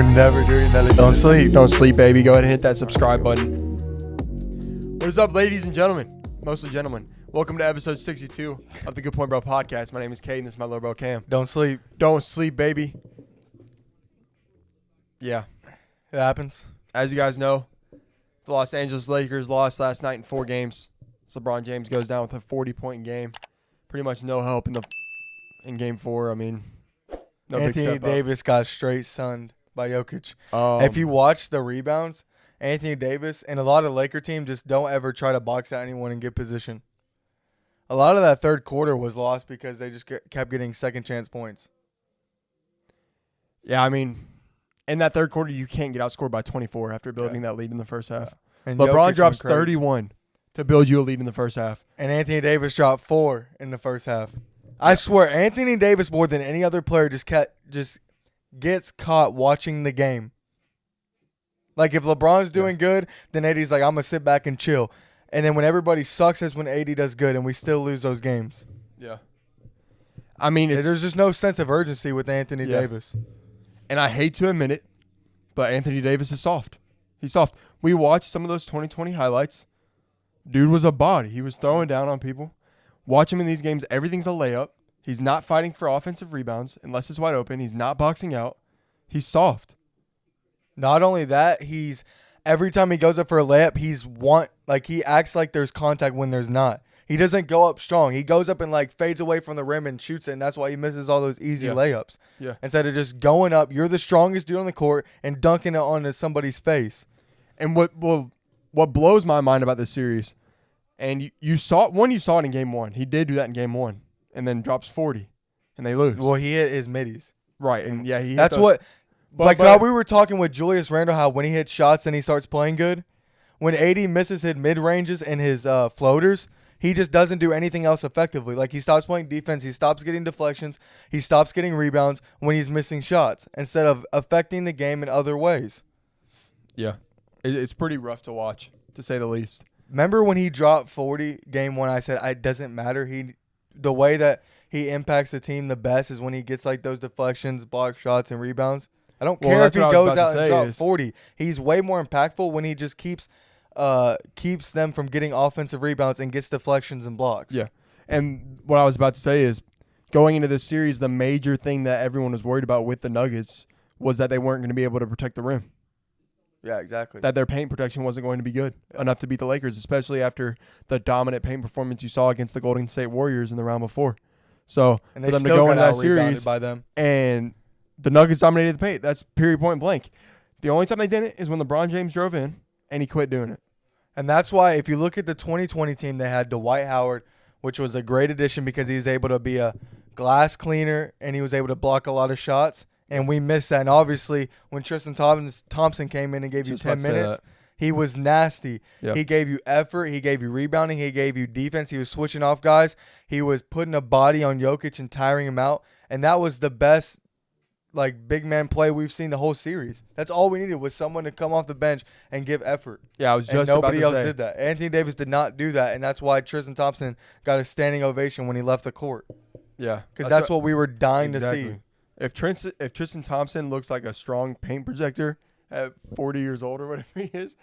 We're never doing that again. Don't sleep. Don't sleep, baby. Go ahead and hit that subscribe button. What is up, ladies and gentlemen? Mostly gentlemen. Welcome to episode 62 of the Good Point Bro podcast. My name is Kate, and this is my little bro, Cam. Don't sleep. Don't sleep, baby. Yeah. It happens. As you guys know, the Los Angeles Lakers lost last night in 4 games. So LeBron James goes down with a 40-point game. Pretty much no help in game 4. I mean, no big Anthony step up. Davis got straight sunned by Jokic. Um, If you watch the rebounds, Anthony Davis and a lot of Laker team just don't ever try to box out anyone and get position. A lot of that third quarter was lost because they just kept getting second chance points. Yeah, I mean, in that third quarter, you can't get outscored by 24 after building that lead in the first half. And LeBron Jokic drops went crazy. 31 to build you a lead in the first half. And Anthony Davis dropped 4 in the first half. I swear, Anthony Davis more than any other player just gets caught watching the game. Like if LeBron's doing good, then AD's like, I'm gonna sit back and chill. And then when everybody sucks, is when AD does good, and we still lose those games. Yeah. I mean, There's just no sense of urgency with Anthony Davis. And I hate to admit it, but Anthony Davis is soft. He's soft. We watched some of those 2020 highlights. Dude was a body. He was throwing down on people. Watch him in these games. Everything's a layup. He's not fighting for offensive rebounds unless it's wide open. He's not boxing out. He's soft. Not only that, every time he goes up for a layup, he acts like there's contact when there's not. He doesn't go up strong. He goes up and fades away from the rim and shoots it, and that's why he misses all those easy layups. Yeah. Instead of just going up, you're the strongest dude on the court and dunking it onto somebody's face. And what blows my mind about this series, and you saw it in game 1. He did do that in game 1, and then drops 40, and they lose. Well, he hit his middies. Right, and yeah, he. That's what. How we were talking with Julius Randle, how when he hits shots and he starts playing good, when AD misses his mid ranges and his floaters, he just doesn't do anything else effectively. Like he stops playing defense, he stops getting deflections, he stops getting rebounds when he's missing shots instead of affecting the game in other ways. Yeah, it's pretty rough to watch, to say the least. Remember when he dropped 40 game 1? I said it doesn't matter. The way that he impacts the team the best is when he gets those deflections, block shots, and rebounds. I don't care if he goes out and drops 40. He's way more impactful when he just keeps them from getting offensive rebounds and gets deflections and blocks. Yeah. And what I was about to say is going into this series, the major thing that everyone was worried about with the Nuggets was that they weren't going to be able to protect the rim. Yeah, exactly. That their paint protection wasn't going to be good enough to beat the Lakers, especially after the dominant paint performance you saw against the Golden State Warriors in the round before. So and for they them to still go got into that out-rebounded series by them. and the Nuggets dominated the paint. That's period, point blank. The only time they didn't is when LeBron James drove in and he quit doing it. And that's why if you look at the 2020 team, they had Dwight Howard, which was a great addition because he was able to be a glass cleaner and he was able to block a lot of shots. And we missed that. And obviously, when Tristan Thompson came in and gave you 10 minutes, he was nasty. Yep. He gave you effort. He gave you rebounding. He gave you defense. He was switching off guys. He was putting a body on Jokic and tiring him out. And that was the best big man play we've seen the whole series. That's all we needed was someone to come off the bench and give effort. Yeah, I was just nobody about to else say. did that. Anthony Davis did not do that, and that's why Tristan Thompson got a standing ovation when he left the court. Yeah, because that's what we were dying to see. If Tristan Thompson looks like a strong paint projector at 40 years old or whatever he is,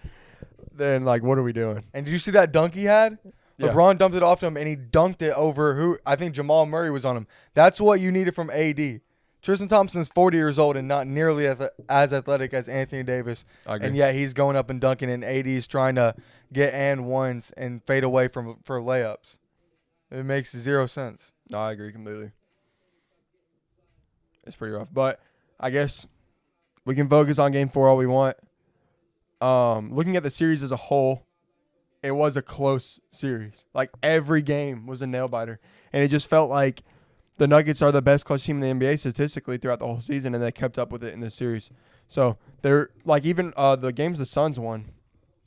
then what are we doing? And did you see that dunk he had? Yeah. LeBron dumped it off to him, and he dunked it over I think Jamal Murray was on him. That's what you needed from AD. Tristan Thompson's 40 years old and not nearly as athletic as Anthony Davis. I agree. And yet he's going up and dunking, and AD's trying to get and ones and fade away for layups. It makes zero sense. No, I agree completely. It's pretty rough. But I guess we can focus on game 4 all we want. Looking at the series as a whole, it was a close series. Every game was a nail-biter. And it just felt like the Nuggets are the best clutch team in the NBA statistically throughout the whole season, and they kept up with it in this series. So they're even the games the Suns won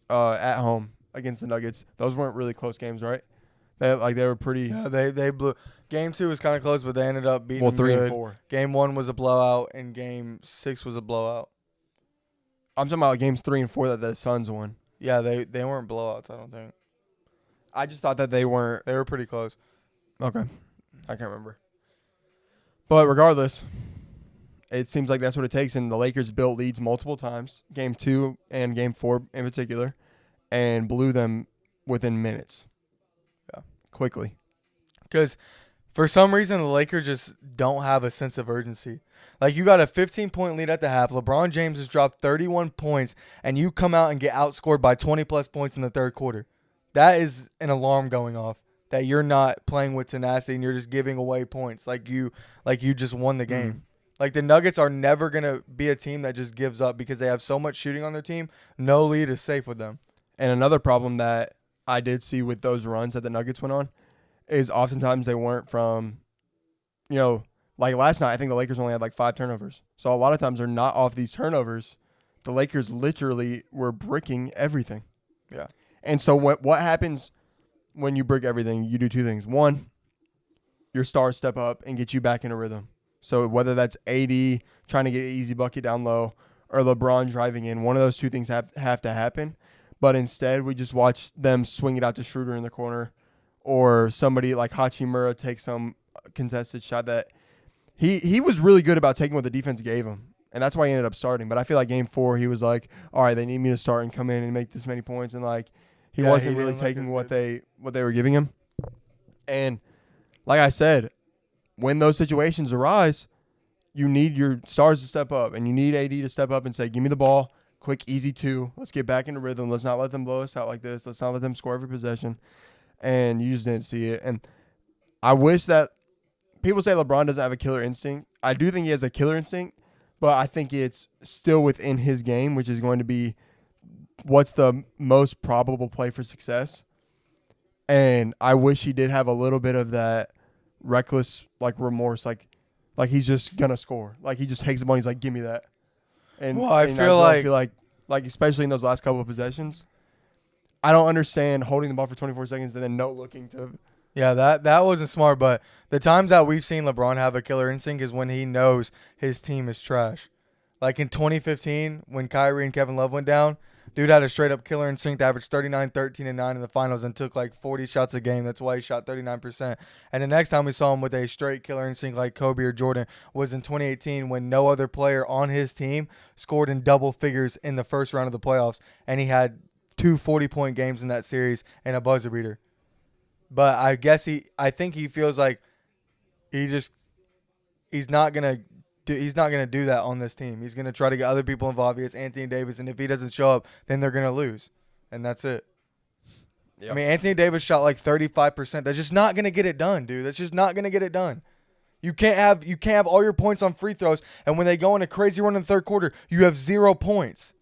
at home against the Nuggets. Those weren't really close games, right? They were pretty. Yeah, they blew. Game 2 was kind of close, but they ended up beating them 3 good. and 4. Game 1 was a blowout, and Game 6 was a blowout. I'm talking about games 3 and 4 that the Suns won. Yeah, they weren't blowouts. I don't think. I just thought that they weren't. They were pretty close. Okay, I can't remember. But regardless, it seems like that's what it takes. And the Lakers built leads multiple times, Game 2 and Game 4 in particular, and blew them within minutes. Yeah. Quickly. Because for some reason, the Lakers just don't have a sense of urgency. Like, you got a 15-point lead at the half. LeBron James has dropped 31 points, and you come out and get outscored by 20-plus points in the third quarter. That is an alarm going off that you're not playing with tenacity and you're just giving away points like you just won the game. Mm. Like, the Nuggets are never going to be a team that just gives up because they have so much shooting on their team. No lead is safe with them. And another problem that I did see with those runs that the Nuggets went on is oftentimes they weren't from, like last night, I think the Lakers only had like 5 turnovers. So a lot of times they're not off these turnovers. The Lakers literally were bricking everything. Yeah. And so what happens when you brick everything? You do 2 things. One, your stars step up and get you back in a rhythm. So whether that's AD trying to get an easy bucket down low or LeBron driving in, one of those 2 things have to happen. But instead, we just watch them swing it out to Schroeder in the corner, or somebody like Hachimura take some contested shot that he was really good about taking what the defense gave him. And that's why he ended up starting. But I feel like Game 4, he was like, all right, they need me to start and come in and make this many points. And like he wasn't really taking what they were giving him. And like I said, when those situations arise, you need your stars to step up. And you need AD to step up and say, give me the ball. Quick, easy 2. Let's get back into rhythm. Let's not let them blow us out like this. Let's not let them score every possession. And you just didn't see it. And I wish that people say LeBron doesn't have a killer instinct. I do think he has a killer instinct, but I think it's still within his game, which is going to be what's the most probable play for success. And I wish he did have a little bit of that reckless, like, remorse, like he's just gonna score. Like he just takes the ball. He's like, give me that. And well, I feel like especially in those last couple of possessions, I don't understand holding the ball for 24 seconds and then no looking to. Yeah, that wasn't smart. But the times that we've seen LeBron have a killer instinct is when he knows his team is trash. Like in 2015, when Kyrie and Kevin Love went down, dude had a straight-up killer instinct, averaged 39, 13, and 9 in the finals and took like 40 shots a game. That's why he shot 39%. And the next time we saw him with a straight killer instinct like Kobe or Jordan was in 2018 when no other player on his team scored in double figures in the first round of the playoffs. And he had 2 40-point games in that series and a buzzer beater. But I think he feels like he's not gonna do that on this team. He's gonna try to get other people involved. He has Anthony Davis, and if he doesn't show up, then they're gonna lose, and that's it. Yep. I mean, Anthony Davis shot like 35%. That's just not gonna get it done, dude. That's just not gonna get it done. You can't have all your points on free throws, and when they go in a crazy run in the third quarter, you have 0 points.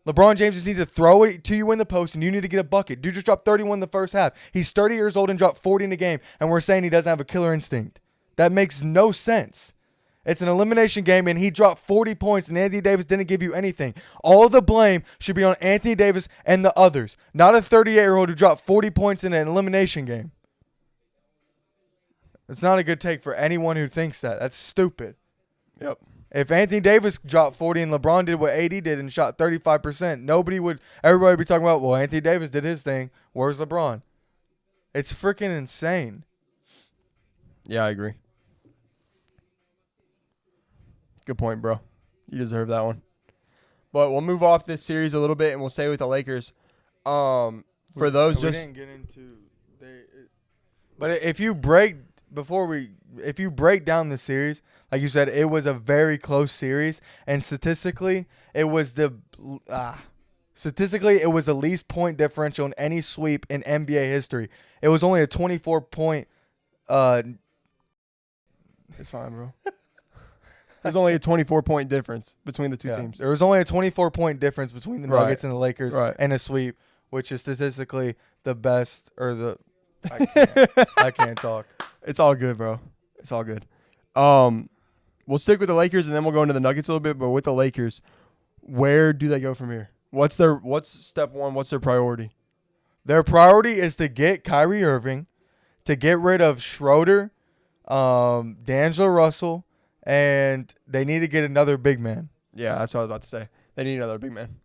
LeBron James just needs to throw it to you in the post, and you need to get a bucket. Dude just dropped 31 in the first half. He's 30 years old and dropped 40 in a game, and we're saying he doesn't have a killer instinct. That makes no sense. It's an elimination game, and he dropped 40 points, and Anthony Davis didn't give you anything. All the blame should be on Anthony Davis and the others, not a 38-year-old who dropped 40 points in an elimination game. It's not a good take for anyone who thinks that. That's stupid. Yep. If Anthony Davis dropped 40 and LeBron did what AD did and shot 35%, everybody would be talking about, well, Anthony Davis did his thing. Where's LeBron? It's freaking insane. Yeah, I agree. Good point, bro. You deserve that one. But we'll move off this series a little bit and we'll stay with the Lakers. But if you break down the series, like you said, it was a very close series, and statistically, it was the least point differential in any sweep in NBA history. It was only a 24-point. It's fine, bro. There's only a 24-point difference between the two teams. There was only a 24-point difference between the Nuggets and the Lakers and a sweep, which is statistically the best or the. I can't talk. It's all good, bro. It's all good. We'll stick with the Lakers and then we'll go into the Nuggets a little bit. But with the Lakers, where do they go from here? What's step one? What's their priority? Their priority is to get Kyrie Irving, to get rid of Schroeder, D'Angelo Russell, and they need to get another big man. Yeah, that's what I was about to say. They need another big man.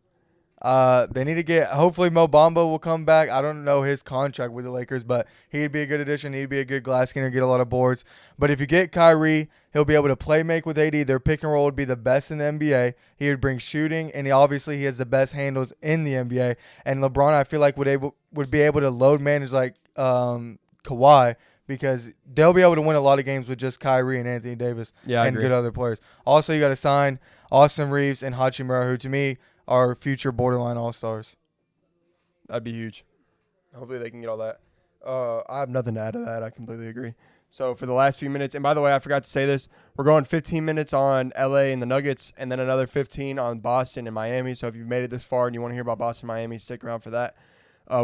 They need to get. Hopefully, Mo Bamba will come back. I don't know his contract with the Lakers, but he'd be a good addition. He'd be a good glass skinner, get a lot of boards. But if you get Kyrie, he'll be able to play make with AD. Their pick and roll would be the best in the NBA. He would bring shooting, and he has the best handles in the NBA. And LeBron, I feel like would be able to load manage like Kawhi, because they'll be able to win a lot of games with just Kyrie and Anthony Davis and good other players. Also, you got to sign Austin Reeves and Hachimura, who to me are future borderline all-stars. That'd be huge. Hopefully they can get all that. I have nothing to add to that. I completely agree. So for the last few minutes, and by the way, I forgot to say this, we're going 15 minutes on LA and the Nuggets, and then another 15 on Boston and Miami. So if you've made it this far and you want to hear about Boston and Miami, stick around for that.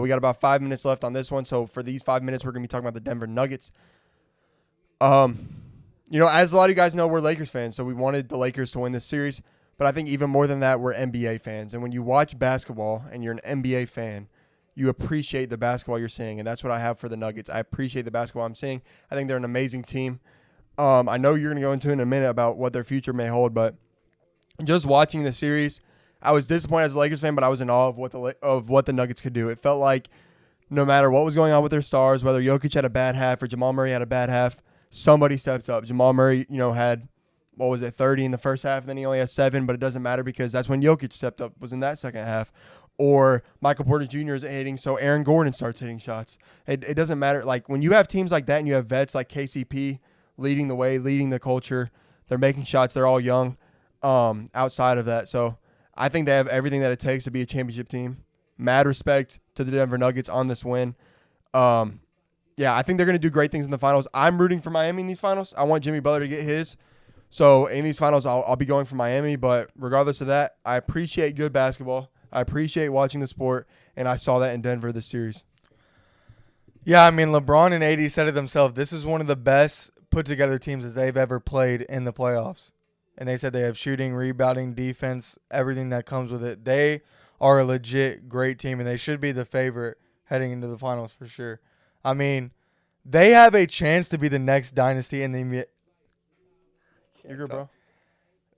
We got about 5 minutes left on this one. So for these 5 minutes, we're going to be talking about the Denver Nuggets. As a lot of you guys know, we're Lakers fans, so we wanted the Lakers to win this series. But I think even more than that, we're NBA fans. And when you watch basketball and you're an NBA fan, you appreciate the basketball you're seeing. And that's what I have for the Nuggets. I appreciate the basketball I'm seeing. I think they're an amazing team. I know you're going to go into in a minute about what their future may hold, but just watching the series, I was disappointed as a Lakers fan, but I was in awe of what the Nuggets could do. It felt like no matter what was going on with their stars, whether Jokic had a bad half or Jamal Murray had a bad half, somebody stepped up. Jamal Murray, had 30 in the first half, and then he only has 7, but it doesn't matter because that's when Jokic stepped up, was in that second half. Or Michael Porter Jr. is hitting, so Aaron Gordon starts hitting shots. It doesn't matter. Like, when you have teams like that and you have vets like KCP leading the way, leading the culture, they're making shots, they're all young outside of that. So I think they have everything that it takes to be a championship team. Mad respect to the Denver Nuggets on this win. I think they're going to do great things in the finals. I'm rooting for Miami in these finals. I want Jimmy Butler to get his. So in these finals, I'll be going for Miami. But regardless of that, I appreciate good basketball. I appreciate watching the sport, and I saw that in Denver this series. Yeah, I mean, LeBron and AD said it themselves. This is one of the best put-together teams that they've ever played in the playoffs. And they said they have shooting, rebounding, defense, everything that comes with it. They are a legit great team, and they should be the favorite heading into the finals for sure. I mean, they have a chance to be the next dynasty in the NBA. You're good, bro.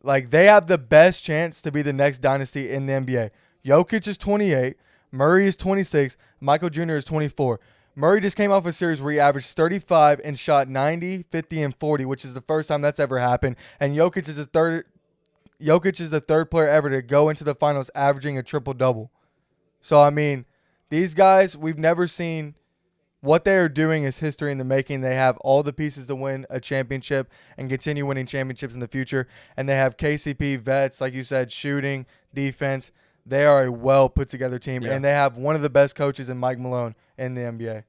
Like, they have the best chance to be the next dynasty in the NBA. Jokic is 28. Murray is 26. Michael Jr. is 24. Murray just came off a series where he averaged 35 and shot 90, 50, and 40, which is the first time that's ever happened. And Jokic is the third player ever to go into the finals averaging a triple-double. So, I mean, these guys, we've never seen. What they are doing is history in the making. They have all the pieces to win a championship and continue winning championships in the future. And they have KCP vets, like you said, shooting, defense. They are a well put together team. Yeah. And they have one of the best coaches in Mike Malone in the NBA.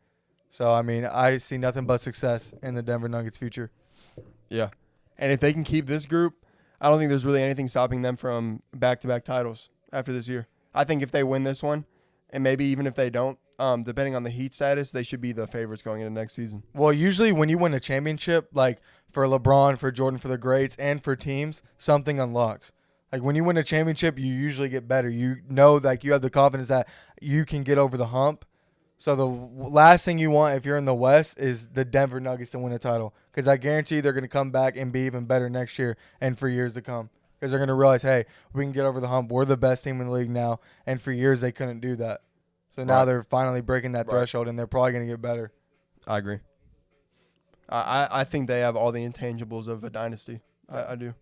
So, I mean, I see nothing but success in the Denver Nuggets future. Yeah. And if they can keep this group, I don't think there's really anything stopping them from back-to-back titles after this year. I think if they win this one, and maybe even if they don't, depending on the Heat status, they should be the favorites going into next season. Well, usually when you win a championship, like for LeBron, for Jordan, for the greats, and for teams, something unlocks. Like when you win a championship, you usually get better. You know, like you have the confidence that you can get over the hump. So the last thing you want if you're in the West is the Denver Nuggets to win a title, because I guarantee they're going to come back and be even better next year and for years to come. Because they're going to realize, hey, we can get over the hump. We're the best team in the league now, and for years they couldn't do that. So now they're finally breaking that threshold, and they're probably going to get better. I agree. I think they have all the intangibles of a dynasty. I do.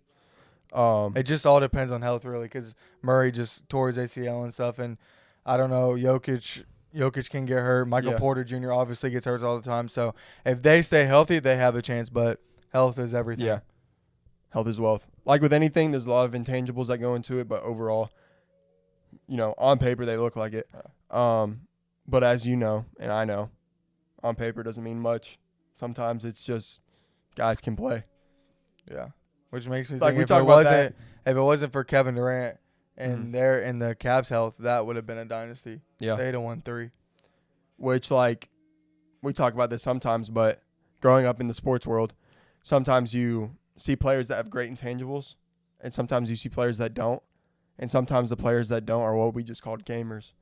It just all depends on health, really, because Murray just tore his ACL and stuff, and I don't know, Jokic can get hurt. Michael Porter Jr. obviously gets hurt all the time. So if they stay healthy, they have a chance, but health is everything. Yeah, health is wealth. Like with anything, there's a lot of intangibles that go into it, but overall, on paper they look like it. But as you know, and I know, on paper doesn't mean much. Sometimes it's just guys can play. Yeah, which makes me like think if it wasn't for Kevin Durant and the Cavs' health, that would have been a dynasty. Yeah, they'd have won 3. Which, like, we talk about this sometimes, but growing up in the sports world, sometimes you see players that have great intangibles, and sometimes you see players that don't, and sometimes the players that don't are what we just called gamers.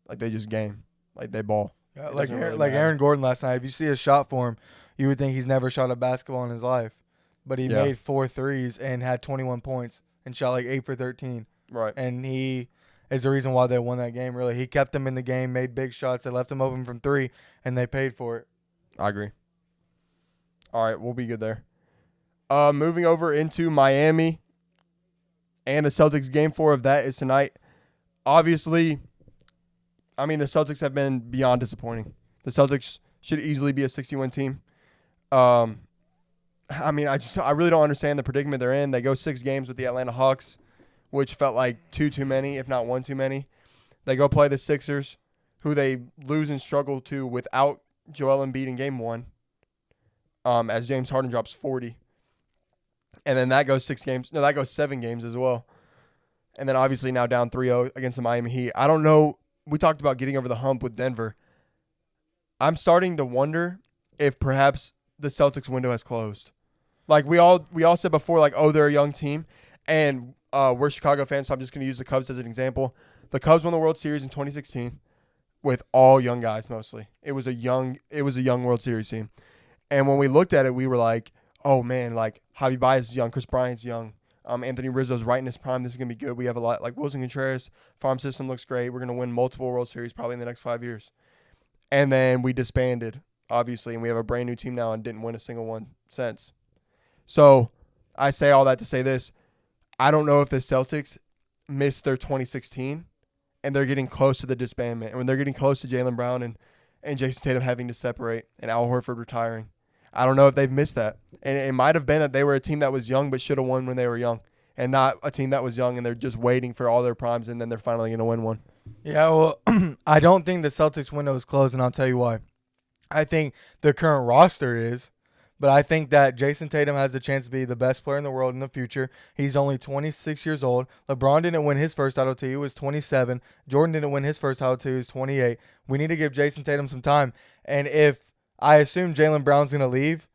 Like, they just game. Like, they ball. Yeah, like Aaron Gordon last night. If you see a shot for him, you would think he's never shot a basketball in his life. But he made 4 threes and had 21 points and shot like 8 for 13. Right. And he is the reason why they won that game. Really, he kept them in the game, made big shots, they left them open from 3, and they paid for it. I agree. All right, we'll be good there. Moving over into Miami and the Celtics. Game 4 of that is tonight. Obviously, I mean, the Celtics have been beyond disappointing. The Celtics should easily be a 60-win team. I mean, I really don't understand the predicament they're in. They go 6 games with the Atlanta Hawks, which felt like two too many, if not one too many. They go play the Sixers, who they lose and struggle to without Joel Embiid in game 1, as James Harden drops 40. And then that goes 6 games. No, that goes 7 games as well. And then obviously now down 3-0 against the Miami Heat. I don't know. We talked about getting over the hump with Denver. I'm starting to wonder if perhaps the Celtics window has closed. Like we all said before, like, oh, they're a young team. And we're Chicago fans, so I'm just going to use the Cubs as an example. The Cubs won the World Series in 2016 with all young guys mostly. It was a young World Series team. And when we looked at it, we were like, oh, man, like Javi Baez is young, Chris Bryant's young. Anthony Rizzo's right in his prime. This is going to be good. We have a lot. Like Wilson Contreras, farm system looks great. We're going to win multiple World Series probably in the next 5 years. And then we disbanded, obviously, and we have a brand new team now and didn't win a single one since. So I say all that to say this. I don't know if the Celtics missed their 2016 and they're getting close to the disbandment. And when they're getting close to Jaylen Brown and Jason Tatum having to separate and Al Horford retiring. I don't know if they've missed that. And it might have been that they were a team that was young but should have won when they were young, and not a team that was young and they're just waiting for all their primes and then they're finally going to win one. Yeah, well, I don't think the Celtics window is closed, and I'll tell you why. I think the current roster is, but I think that Jason Tatum has the chance to be the best player in the world in the future. He's only 26 years old. LeBron didn't win his first title till he was 27. Jordan didn't win his first title till he was 28. We need to give Jason Tatum some time. And if I assume Jaylen Brown's going to leave,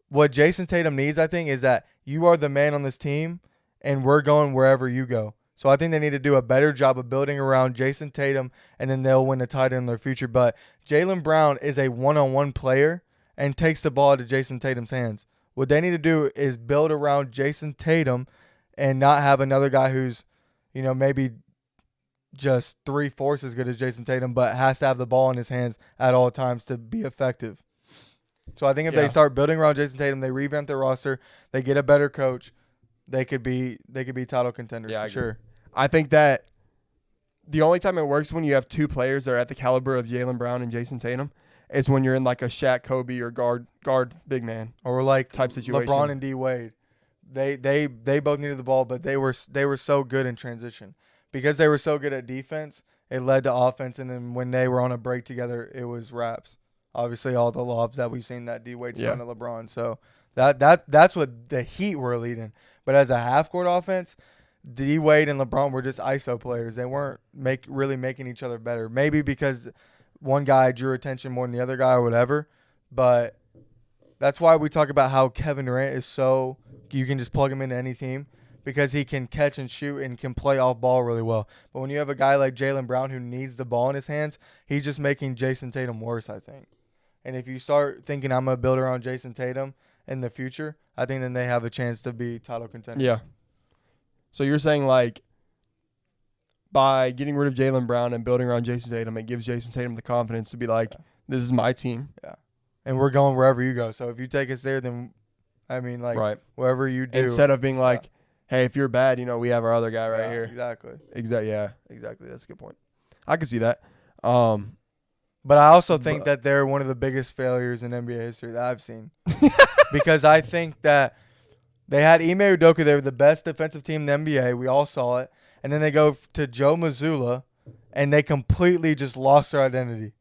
what Jason Tatum needs, I think, is that you are the man on this team, and we're going wherever you go. So I think they need to do a better job of building around Jason Tatum, and then they'll win a title in their future. But Jaylen Brown is a one-on-one player and takes the ball to Jason Tatum's hands. What they need to do is build around Jason Tatum and not have another guy who's, maybe just 3/4 as good as Jason Tatum, but has to have the ball in his hands at all times to be effective. So I think if they start building around Jason Tatum, they revamp their roster, they get a better coach, they could be title contenders for sure. I think that the only time it works when you have two players that are at the caliber of Jaylen Brown and Jason Tatum is when you're in like a Shaq, Kobe, or guard big man or like type situation. LeBron and D Wade. They both needed the ball, but they were so good in transition. Because they were so good at defense, it led to offense, and then when they were on a break together, it was raps. Obviously, all the lobs that we've seen that D Wade's done to LeBron. So that's what the Heat were leading. But as a half-court offense, D Wade and LeBron were just ISO players. They weren't really making each other better. Maybe because one guy drew attention more than the other guy or whatever. But that's why we talk about how Kevin Durant is so you can just plug him into any team, because he can catch and shoot and can play off ball really well. But when you have a guy like Jaylen Brown who needs the ball in his hands, he's just making Jason Tatum worse, I think. And if you start thinking I'm going to build around Jason Tatum in the future, I think then they have a chance to be title contenders. Yeah. So you're saying, like, by getting rid of Jaylen Brown and building around Jason Tatum, it gives Jason Tatum the confidence to be like, this is my team. Yeah. And we're going wherever you go. So if you take us there, then, I mean, like, wherever you do. Instead of being like, hey, if you're bad, we have our other guy right here. Exactly. Exactly. That's a good point. I can see that. But I also think that they're one of the biggest failures in NBA history that I've seen. Because I think that they had Ime Udoka. They were the best defensive team in the NBA. We all saw it. And then they go to Joe Mazzulla, and they completely just lost their identity.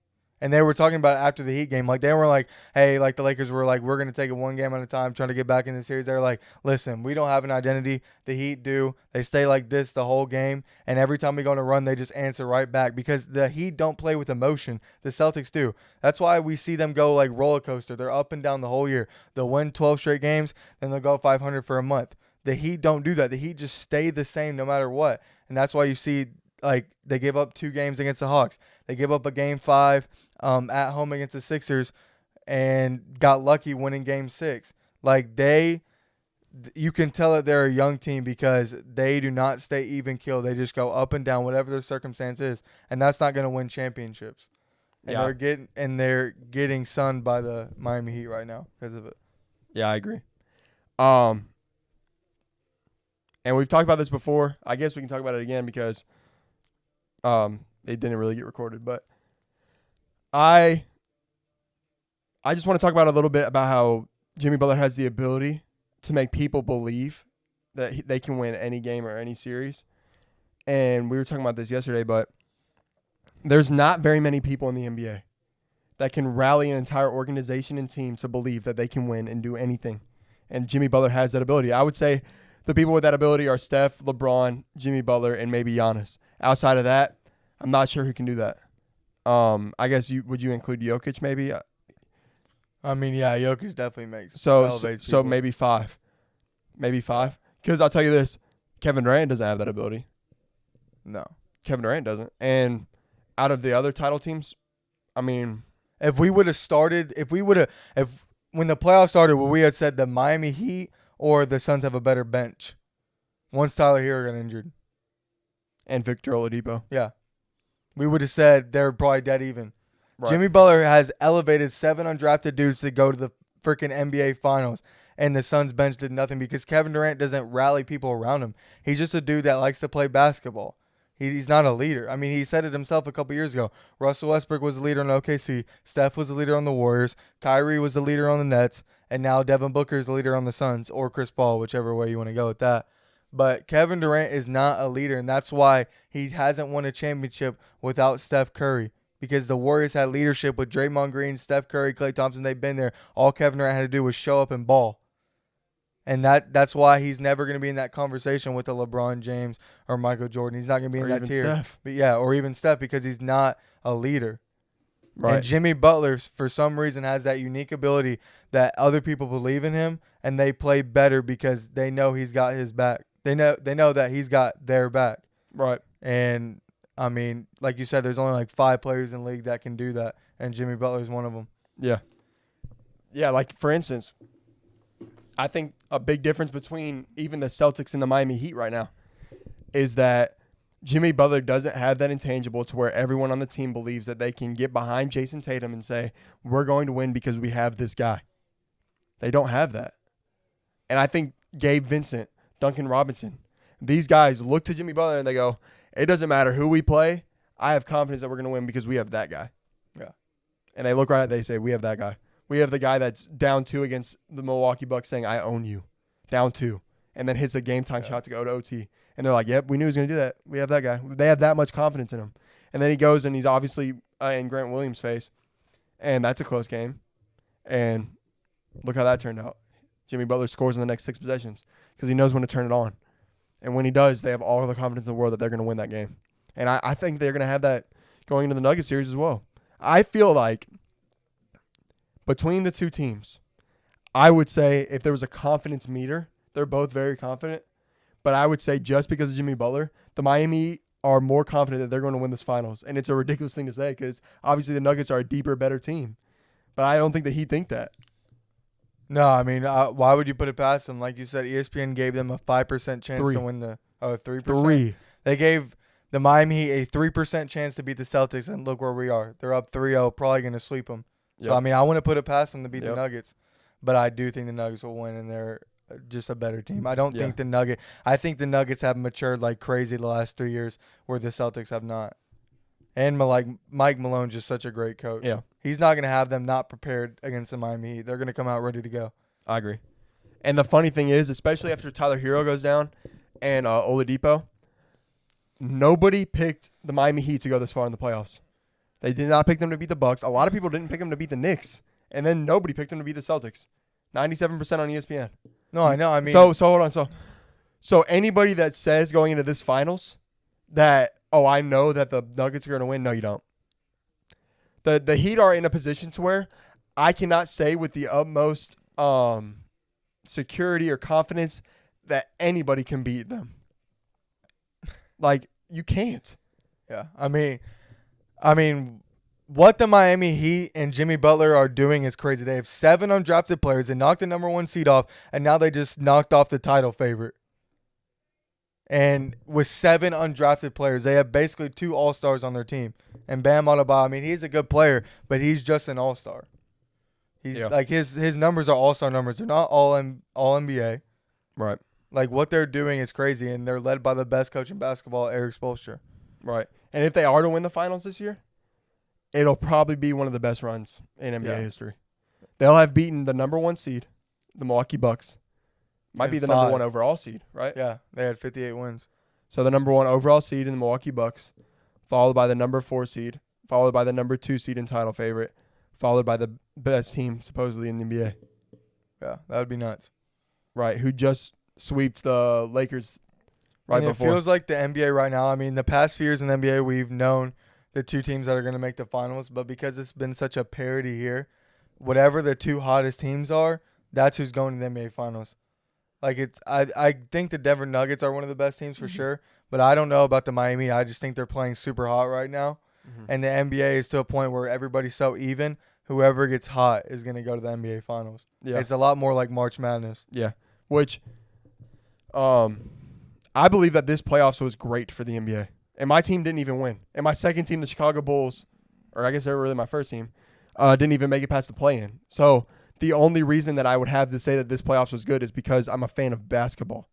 And they were talking about it after the Heat game. Like, they were like, hey, like the Lakers were like, we're going to take it one game at a time, trying to get back in the series. They're like, listen, we don't have an identity. The Heat do. They stay like this the whole game. And every time we go on a run, they just answer right back, because the Heat don't play with emotion. The Celtics do. That's why we see them go like roller coaster. They're up and down the whole year. They'll win 12 straight games, then they'll go 500 for a month. The Heat don't do that. The Heat just stay the same no matter what. And that's why you see, like, they give up 2 games against the Hawks. They give up a game 5 at home against the Sixers and got lucky winning game 6. Like, they you can tell that they're a young team because they do not stay even keel. They just go up and down, whatever their circumstance is, and that's not going to win championships. And they're getting sunned by the Miami Heat right now because of it. Yeah, I agree. And we've talked about this before. I guess we can talk about it again because it didn't really get recorded. But I just want to talk about a little bit about how Jimmy Butler has the ability to make people believe that they can win any game or any series. And we were talking about this yesterday, but there's not very many people in the NBA that can rally an entire organization and team to believe that they can win and do anything. And Jimmy Butler has that ability. I would say the people with that ability are Steph, LeBron, Jimmy Butler, and maybe Giannis. Outside of that, I'm not sure who can do that. I guess would you include Jokic maybe? I mean, yeah, Jokic definitely makes so maybe 5. Maybe 5. Because I'll tell you this, Kevin Durant doesn't have that ability. No. Kevin Durant doesn't. And out of the other title teams, I mean, if when the playoffs started, would we have said the Miami Heat or the Suns have a better bench once Tyler Hero got injured? And Victor Oladipo. Yeah. We would have said they're probably dead even. Right. Jimmy Butler has elevated 7 undrafted dudes to go to the freaking NBA Finals, and the Suns bench did nothing because Kevin Durant doesn't rally people around him. He's just a dude that likes to play basketball. He's not a leader. I mean, he said it himself a couple years ago. Russell Westbrook was a leader on OKC. Steph was a leader on the Warriors. Kyrie was a leader on the Nets. And now Devin Booker is the leader on the Suns, or Chris Paul, whichever way you want to go with that. But Kevin Durant is not a leader, and that's why he hasn't won a championship without Steph Curry. Because the Warriors had leadership with Draymond Green, Steph Curry, Klay Thompson. They've been there. All Kevin Durant had to do was show up and ball. And that's why he's never going to be in that conversation with the LeBron James or Michael Jordan. He's not going to be in that tier. Steph. But yeah, or even Steph, because he's not a leader. Right. And Jimmy Butler, for some reason, has that unique ability that other people believe in him, and they play better because they know he's got his back. They know that he's got their back. Right. And, I mean, like you said, there's only like 5 players in the league that can do that, and Jimmy Butler is one of them. Yeah. Yeah, like, for instance, I think a big difference between even the Celtics and the Miami Heat right now is that Jimmy Butler doesn't have that intangible to where everyone on the team believes that they can get behind Jason Tatum and say, we're going to win because we have this guy. They don't have that. And I think Gabe Vincent, Duncan Robinson, these guys look to Jimmy Butler and they go, it doesn't matter who we play. I have confidence that we're going to win because we have that guy. Yeah. And they look right at it, they say, we have that guy. We have the guy that's down 2 against the Milwaukee Bucks saying, I own you. Down 2. And then hits a game-time shot to go to OT. And they're like, yep, we knew he was going to do that. We have that guy. They have that much confidence in him. And then he goes and he's obviously in Grant Williams' face. And that's a close game. And look how that turned out. Jimmy Butler scores in the next 6 possessions because he knows when to turn it on. And when he does, they have all the confidence in the world that they're going to win that game. And I think they're going to have that going into the Nuggets series as well. I feel like between the two teams, I would say if there was a confidence meter, they're both very confident. But I would say just because of Jimmy Butler, the Miami are more confident that they're going to win this finals. And it's a ridiculous thing to say because obviously the Nuggets are a deeper, better team. But I don't think that he think that. No, I mean, why would you put it past them? Like you said, ESPN gave them a 5% chance 3. to win the 3%. 3. They gave the Miami Heat a 3% chance to beat the Celtics, and look where we are. They're up 3-0, probably going to sweep them. Yep. So, I mean, I wouldn't put it past them to beat the Nuggets. But I do think the Nuggets will win, and they're just a better team. I don't think I think the Nuggets have matured like crazy the last 3 years where the Celtics have not. And Mike Malone's just such a great coach. Yeah. He's not going to have them not prepared against the Miami Heat. They're going to come out ready to go. I agree. And the funny thing is, especially after Tyler Hero goes down and Oladipo, nobody picked the Miami Heat to go this far in the playoffs. They did not pick them to beat the Bucks. A lot of people didn't pick them to beat the Knicks. And then nobody picked them to beat the Celtics. 97% on ESPN. No, I know. I mean, so hold on. So anybody that says going into this finals that, oh, I know that the Nuggets are going to win, no, you don't. The Heat are in a position to where I cannot say with the utmost security or confidence that anybody can beat them. Like, you can't. Yeah. I mean, what the Miami Heat and Jimmy Butler are doing is crazy. They have 7 undrafted players. They knocked the number 1 seed off, and now they just knocked off the title favorite. And with 7 undrafted players, they have basically 2 all-stars on their team. And Bam Adebayo, I mean, he's a good player, but he's just an all-star. He's like his numbers are all-star numbers. They're not all NBA. Right. Like what they're doing is crazy, and they're led by the best coach in basketball, Eric Spoelstra. Right. And if they are to win the finals this year, it'll probably be one of the best runs in NBA history. They'll have beaten the number 1 seed, the Milwaukee Bucks. Might be the number 1 overall seed, right? Yeah, they had 58 wins. So the number 1 overall seed in the Milwaukee Bucks, followed by the number 4 seed, followed by the number 2 seed and title favorite, followed by the best team supposedly in the NBA. Yeah, that would be nuts. Right, who just sweeped the Lakers right before. It feels like the NBA right now. I mean, the past few years in the NBA, we've known the 2 teams that are going to make the finals, but because it's been such a parity here, whatever the 2 hottest teams are, that's who's going to the NBA finals. Like I think the Denver Nuggets are one of the best teams for sure, but I don't know about the Miami. I just think they're playing super hot right now, and the NBA is to a point where everybody's so even. Whoever gets hot is going to go to the NBA finals. Yeah, it's a lot more like March Madness. Yeah, which, I believe that this playoffs was great for the NBA, and my team didn't even win, and my second team, the Chicago Bulls, or I guess they were really my first team, didn't even make it past the play-in. So the only reason that I would have to say that this playoffs was good is because I'm a fan of basketball.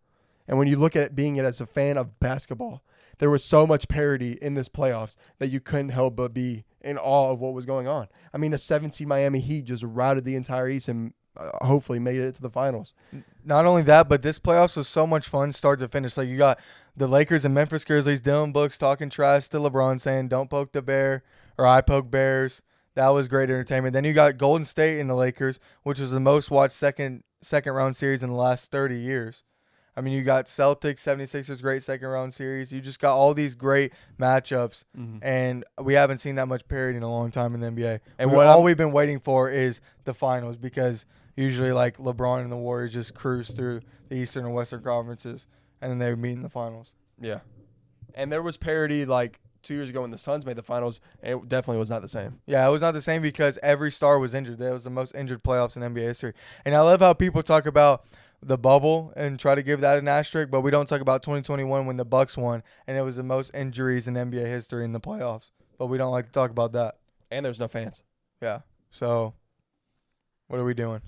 And when you look at being it as a fan of basketball, there was so much parity in this playoffs that you couldn't help but be in awe of what was going on. I mean, a 7-seed Miami Heat just routed the entire East and hopefully made it to the finals. Not only that, but this playoffs was so much fun start to finish. Like you got the Lakers and Memphis Grizzlies, Dylan Brooks talking trash to LeBron saying, "Don't poke the bear," or "I poke bears." That was great entertainment. Then you got Golden State and the Lakers, which was the most watched second round series in the last 30 years. I mean, you got Celtics, 76ers, great second round series. You just got all these great matchups, and we haven't seen that much parity in a long time in the NBA. And all we've been waiting for is the finals, because usually like LeBron and the Warriors just cruise through the Eastern and Western conferences, and then they would meet in the finals. Yeah. And there was parity like 2 years ago when the Suns made the finals, and it definitely was not the same. Yeah, it was not the same because every star was injured. That was the most injured playoffs in NBA history. And I love how people talk about the bubble and try to give that an asterisk, but we don't talk about 2021 when the Bucks won, and it was the most injuries in NBA history in the playoffs. But we don't like to talk about that. And there's no fans. Yeah. So what are we doing?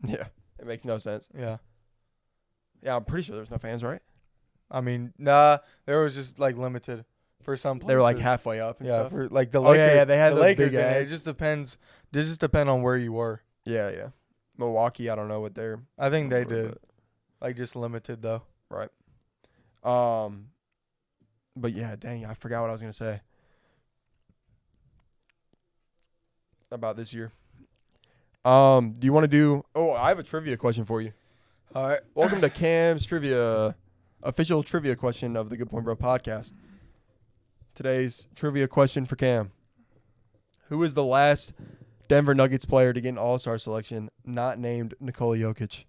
Yeah. It makes no sense. Yeah. Yeah, I'm pretty sure there's no fans, right? I mean, nah, there was just like limited. For some places. They were like halfway up and stuff. For like the Lakers. Yeah, they had the those Lakers. big ads. It just depends. This just depend on where you were. Yeah. Milwaukee, I don't know what they're. I think they did. Like just limited though. Right. But yeah, dang, I forgot what I was gonna say about this year. Do you want to do? Oh, I have a trivia question for you. All right. Welcome to Cam's trivia, official trivia question of the Good Point Bro podcast. Today's trivia question for Cam. Who is the last Denver Nuggets player to get an All-Star selection not named Nikola Jokic?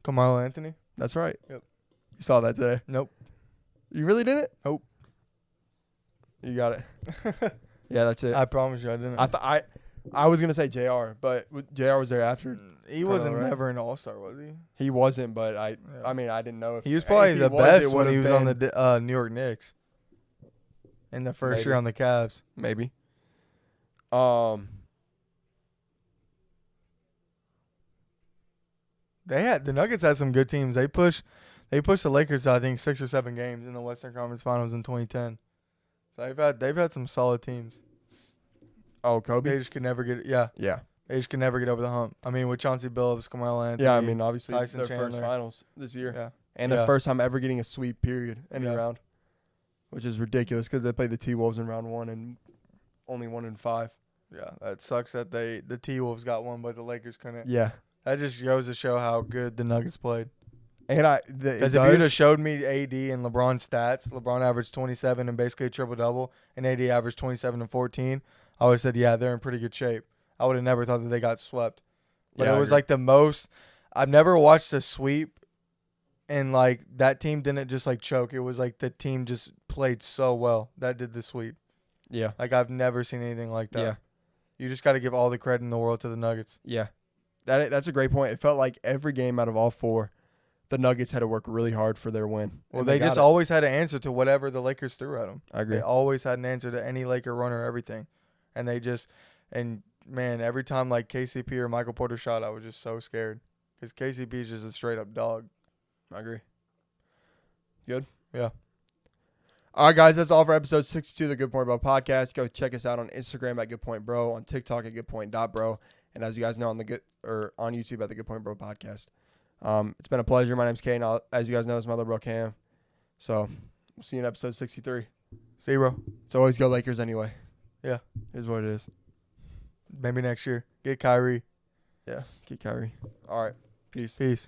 Carmelo Anthony? That's right. Yep. You saw that today? Nope. You really didn't? Nope. You got it. Yeah, that's it. I promise you I didn't. I was going to say JR, but JR was there after. He wasn't never an All-Star, was he? He wasn't, but I mean, I didn't know if he was probably the best when he was on the New York Knicks. In the first year on the Cavs. Maybe. The Nuggets had some good teams. They pushed the Lakers to, I think, 6 or 7 games in the Western Conference Finals in 2010. So they've had some solid teams. Oh, Kobe? They just could never get Yeah. They just could never get over the hump. I mean, with Chauncey Billups, Carmelo Anthony. Yeah, I mean, obviously Tyson their Chandler. first finals this year. Yeah. And their first time ever getting a sweep, period, any round. Which is ridiculous because they played the T-Wolves in round 1 and only won in 5. Yeah, that sucks that the T-Wolves got one, but the Lakers couldn't. Yeah. That just goes to show how good the Nuggets played. And because if you would have showed me AD and LeBron's stats, LeBron averaged 27 and basically a triple-double, and AD averaged 27 and 14, I would have said, yeah, they're in pretty good shape. I would have never thought that they got swept. But it was like the most – I've never watched a sweep, and like that team didn't just like choke. It was like the team just played so well. That did the sweep. Yeah. Like, I've never seen anything like that. Yeah. You just got to give all the credit in the world to the Nuggets. Yeah. That's a great point. It felt like every game out of all 4, the Nuggets had to work really hard for their win. Well, they just always had an answer to whatever the Lakers threw at them. I agree. They always had an answer to any Laker run or everything. And man, every time like KCP or Michael Porter shot, I was just so scared. Because KCP is just a straight up dog. I agree. Good? Yeah. All right, guys, that's all for episode 62 of the Good Point Bro podcast. Go check us out on Instagram at Good Point Bro, on TikTok at goodpoint.bro, and as you guys know, on YouTube at the Good Point Bro podcast. It's been a pleasure. My name's Kane. As you guys know, it's my little bro Cam. So we'll see you in episode 63. See you, bro. So always go Lakers anyway. Yeah. It is what it is. Maybe next year. Get Kyrie. Yeah, get Kyrie. All right. Peace. Peace.